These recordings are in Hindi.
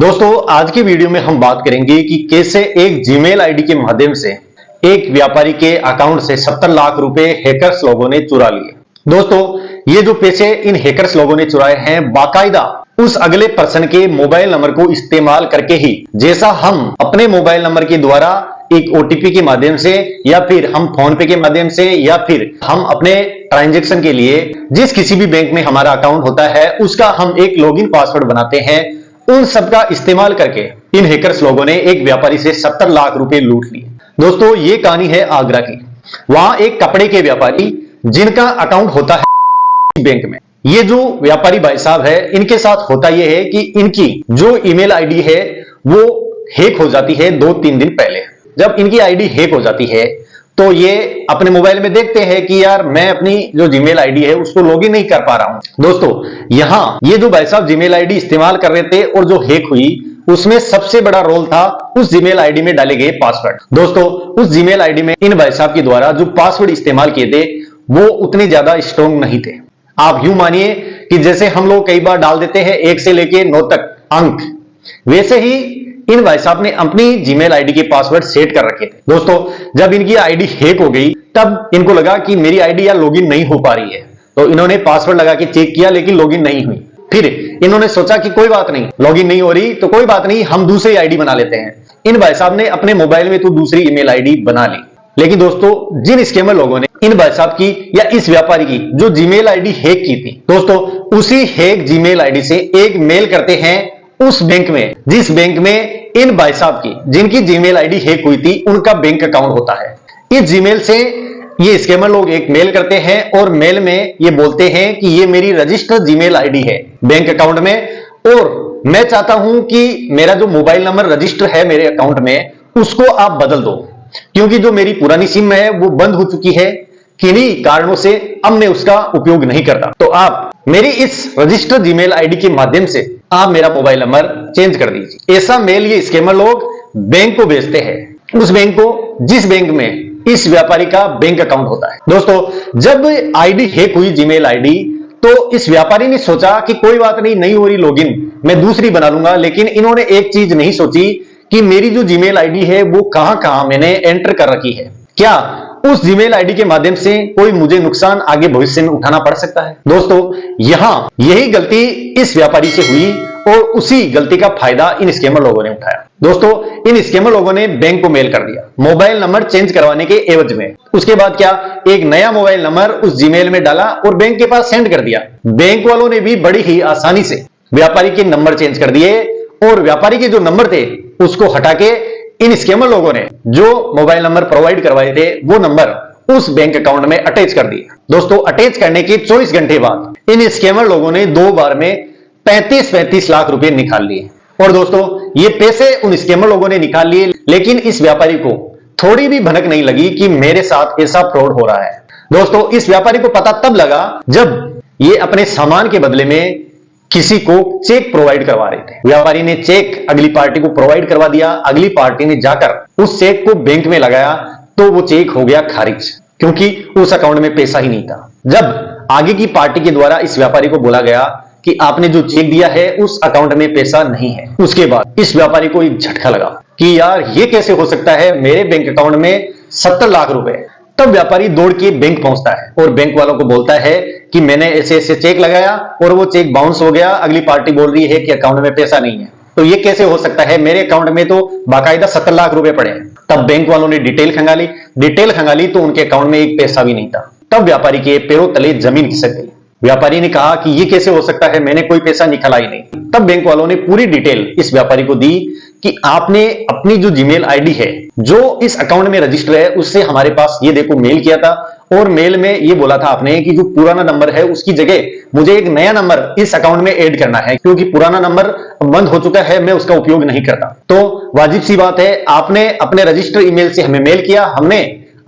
दोस्तों आज की वीडियो में हम बात करेंगे कि कैसे एक जीमेल आईडी के माध्यम से एक व्यापारी के अकाउंट से 70 लाख रुपए हैकर्स लोगों ने चुरा लिए। दोस्तों ये जो पैसे इन हैकर्स लोगों ने चुराए हैं बाकायदा उस अगले पर्सन के मोबाइल नंबर को इस्तेमाल करके ही, जैसा हम अपने मोबाइल नंबर के द्वारा एक ओटीपी के माध्यम से या फिर हम फोन पे के माध्यम से या फिर हम अपने ट्रांजैक्शन के लिए जिस किसी भी बैंक में हमारा अकाउंट होता है उसका हम एक लॉगिन पासवर्ड बनाते हैं, उन सब का इस्तेमाल करके इन हैकर्स लोगों ने एक व्यापारी से 70 लाख रुपए लूट लिए। दोस्तों ये कहानी है आगरा की। वहां एक कपड़े के व्यापारी जिनका अकाउंट होता है बैंक में, ये जो व्यापारी भाई साहब है इनके साथ होता यह है कि इनकी जो ईमेल आईडी है वो हैक हो जाती है 2-3 दिन पहले। जब इनकी आईडी हैक हो जाती है तो ये अपने मोबाइल में देखते हैं कि यार मैं अपनी जो जीमेल आईडी है उसको लॉगिन नहीं कर पा रहा हूं। दोस्तों यहां ये जो भाई साहब जीमेल आईडी इस्तेमाल कर रहे थे और जो हैक हुई उसमें सबसे बड़ा रोल था उस जीमेल आईडी में डाले गए पासवर्ड। दोस्तों उस जीमेल आईडी में इन भाई साहब के द्वारा जो पासवर्ड इस्तेमाल किए थे वो उतने ज्यादा स्ट्रॉन्ग नहीं थे। आप यूं मानिए कि जैसे हम लोग कई बार डाल देते हैं 1 से लेके 9 तक अंक, वैसे ही इन भाई साहब ने अपनी जीमेल आईडी के पासवर्ड सेट कर रखे थे। दोस्तों जब इनकी आईडी हैक हो गई तब इनको लगा कि मेरी आईडी यार लॉगिन नहीं हो पा रही है, तो इन्होंने पासवर्ड लगा के चेक किया लेकिन लॉगिन नहीं हुई। फिर इन्होंने सोचा कि कोई बात नहीं, लॉगिन नहीं हो रही तो कोई बात नहीं, हम दूसरी आईडी बना लेते हैं। इन भाई साहब ने अपने मोबाइल में तो दूसरी ईमेल आईडी बना ली, लेकिन दोस्तों जिन स्कैमर लोगों ने इन भाई साहब की या इस व्यापारी की जो जीमेल आईडी हैक की थी, दोस्तों उसी हैक जीमेल आईडी से एक मेल करते हैं उस बैंक में जिस बैंक में इन भाई साहब की जिनकी जीमेल आईडी हैक हुई थी उनका बैंक अकाउंट होता है। इस जीमेल से ये स्कैमर लोग एक मेल करते हैं और मेल में ये बोलते हैं कि ये मेरी रजिस्टर्ड जीमेल आईडी है बैंक अकाउंट में और मैं चाहता हूं कि मेरा जो मोबाइल नंबर रजिस्टर है मेरे अकाउंट में उसको आप बदल दो, क्योंकि जो मेरी पुरानी सिम है वो बंद हो चुकी है, किन्हीं कारणों से अब मैं उसका उपयोग नहीं करता, तो आप मेरी इस रजिस्टर्ड जीमेल आईडी के माध्यम से आप मेरा मोबाइल नंबर चेंज कर दीजिए। ऐसा मेल ये स्कैमर लोग बैंक को भेजते हैं, उस बैंक को जिस बैंक में इस व्यापारी का बैंक अकाउंट होता है। दोस्तों जब आईडी हैक हुई जीमेल आईडी तो इस व्यापारी ने सोचा कि कोई बात नहीं हो रही लॉगिन, मैं दूसरी बना लूंगा, लेकिन इन्होंने एक चीज नहीं सोची कि मेरी जो जीमेल आईडी है वो कहां कहां मैंने एंटर कर रखी है। क्या उस जीमेल आईडी के माध्यम से कोई मुझे नुकसान आगे भविष्य में उठाना पड़ सकता है? दोस्तों यहां यही गलती इस व्यापारी से हुई और उसी गलती का फायदा इन स्कैमर लोगों ने उठाया। दोस्तों इन स्कैमर लोगों ने बैंक को मेल कर दिया मोबाइल नंबर चेंज करवाने के एवज में। उसके बाद क्या, एक नया मोबाइल नंबर उस जीमेल में डाला और बैंक के पास सेंड कर दिया। बैंक वालों ने भी बड़ी ही आसानी से व्यापारी के नंबर चेंज कर दिए और व्यापारी के जो नंबर थे उसको हटा के इन स्कैमर लोगों ने जो मोबाइल नंबर प्रोवाइड करवाए थे वो नंबर उस बैंक अकाउंट में अटैच कर दिए। दोस्तों अटैच करने के 24 घंटे बाद इन स्कैमर लोगों ने 2 बार में 35 लाख रुपए निकाल लिए। और दोस्तों ये पैसे उन स्कैमर लोगों ने निकाल लिए, लेकिन इस व्यापारी को थोड़ी भी भनक नहीं लगी कि मेरे साथ ऐसा फ्रॉड हो रहा है। दोस्तों इस व्यापारी को पता तब लगा जब ये अपने सामान के बदले में किसी को चेक प्रोवाइड करवा रहे थे। व्यापारी ने चेक अगली पार्टी को प्रोवाइड करवा दिया, अगली पार्टी ने जाकर उस चेक को बैंक में लगाया तो वो चेक हो गया खारिज, क्योंकि उस अकाउंट में पैसा ही नहीं था। जब आगे की पार्टी के द्वारा इस व्यापारी को बोला गया कि आपने जो चेक दिया है उस अकाउंट में पैसा नहीं है, उसके बाद इस व्यापारी को एक झटका लगा कि यार ये कैसे हो सकता है, मेरे बैंक अकाउंट में 70 लाख रुपए। तब व्यापारी दौड़ के बैंक पहुंचता है और बैंक वालों को बोलता है कि मैंने ऐसे ऐसे चेक लगाया और वो चेक बाउंस हो गया, अगली पार्टी बोल रही है कि अकाउंट में पैसा नहीं है, तो ये कैसे हो सकता है, मेरे अकाउंट में तो बाकायदा 70 लाख रुपए पड़े हैं। तब बैंक वालों ने डिटेल खंगाली तो उनके अकाउंट में एक पैसा भी नहीं था। तब व्यापारी के पैरों तले जमीन खिसक गई। व्यापारी ने कहा कि ये कैसे हो सकता है, मैंने कोई पैसा निकाला ही नहीं। तब बैंक वालों ने पूरी डिटेल इस व्यापारी को दी कि आपने अपनी जो जीमेल आईडी है जो इस अकाउंट में रजिस्टर है उससे हमारे पास ये देखो मेल किया था और मेल में ये बोला था आपने कि जो पुराना नंबर है उसकी जगह मुझे एक नया नंबर इस अकाउंट में ऐड करना है, क्योंकि पुराना नंबर बंद हो चुका है, मैं उसका उपयोग नहीं करता। तो वाजिब सी बात है, आपने अपने रजिस्टर ईमेल से हमें मेल किया, हमने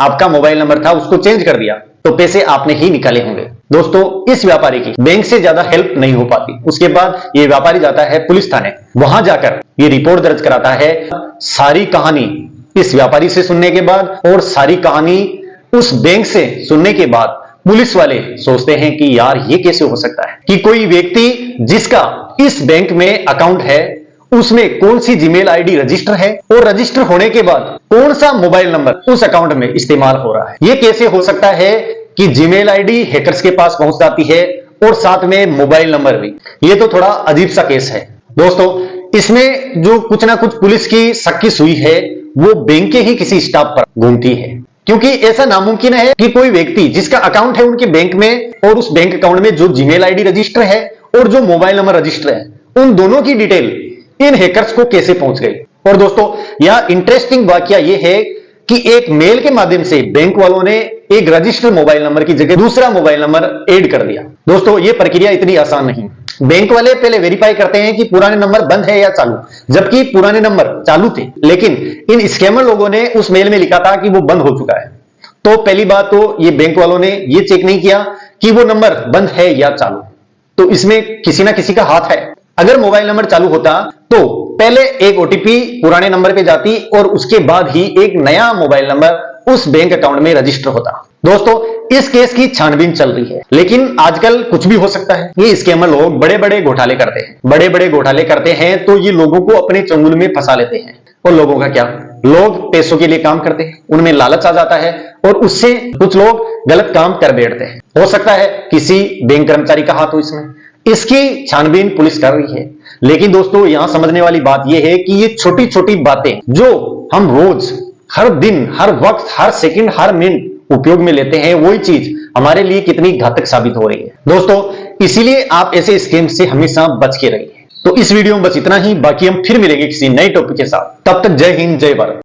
आपका मोबाइल नंबर था उसको चेंज कर दिया, तो पैसे आपने ही निकाले होंगे। दोस्तों इस व्यापारी की बैंक से ज्यादा हेल्प नहीं हो पाती। उसके बाद ये व्यापारी जाता है पुलिस थाने, वहां जाकर ये रिपोर्ट दर्ज कराता है। सारी कहानी इस व्यापारी से सुनने के बाद और सारी कहानी उस बैंक से सुनने के बाद पुलिस वाले सोचते हैं कि यार ये कैसे हो सकता है कि कोई व्यक्ति जिसका इस बैंक में अकाउंट है उसमें कौन सी जीमेल आईडी रजिस्टर है और रजिस्टर होने के बाद कौन सा मोबाइल नंबर उस अकाउंट में इस्तेमाल हो रहा है। यह कैसे हो सकता है कि जीमेल आईडी हैकर्स के पास पहुंच जाती है और साथ में मोबाइल नंबर भी। यह तो थोड़ा अजीब सा केस है दोस्तों। इसमें जो कुछ ना कुछ पुलिस की शक की सुई है वो बैंक के ही किसी स्टाफ पर घूमती है, क्योंकि ऐसा नामुमकिन है कि कोई व्यक्ति जिसका अकाउंट है उनके बैंक में और उस बैंक अकाउंट में जो जीमेल आईडी रजिस्टर है और जो मोबाइल नंबर रजिस्टर है, उन दोनों की डिटेल इन हैकर्स को कैसे पहुंच गई। और दोस्तों यह इंटरेस्टिंग वाकया यह है कि एक मेल के माध्यम से बैंक वालों ने एक रजिस्टर्ड मोबाइल नंबर की जगह दूसरा मोबाइल नंबर ऐड कर दिया। दोस्तों यह प्रक्रिया इतनी आसान नहीं। बैंक वाले पहले वेरीफाई करते हैं कि पुराने नंबर बंद है या चालू, जबकि पुराने नंबर चालू थे, लेकिन इन स्कैमर लोगों ने उस मेल में लिखा था कि वो बंद हो चुका है। तो पहली बात तो ये बैंक वालों ने ये चेक नहीं किया कि वो नंबर बंद है या चालू, तो इसमें किसी ना किसी का हाथ है। अगर मोबाइल नंबर चालू होता तो पहले एक ओटीपी पुराने नंबर पे जाती और उसके बाद ही एक नया मोबाइल नंबर उस बैंक अकाउंट में रजिस्टर होता। दोस्तों इस केस की छानबीन चल रही है, लेकिन आजकल कुछ भी हो सकता है। ये स्कैमर लोग बड़े बड़े घोटाले करते हैं, बड़े बड़े घोटाले करते हैं तो ये लोगों को अपने चंगुल में फंसा लेते हैं। और लोगों का क्या, लोग पैसों के लिए काम करते हैं, उनमें लालच आ जाता है और उससे कुछ लोग गलत काम कर बैठते हैं। हो सकता है किसी बैंक कर्मचारी का हाथ हो इसमें। इसकी छानबीन पुलिस कर रही है, लेकिन दोस्तों यहां समझने वाली बात यह है कि ये छोटी छोटी बातें जो हम रोज हर दिन हर वक्त हर सेकंड हर मिनट उपयोग में लेते हैं, वही चीज हमारे लिए कितनी घातक साबित हो रही है। दोस्तों इसीलिए आप ऐसे स्कैम से हमेशा बच के रहिए। तो इस वीडियो में बस इतना ही, बाकी हम फिर मिलेंगे किसी नए टॉपिक के साथ। तब तक जय हिंद जय भारत।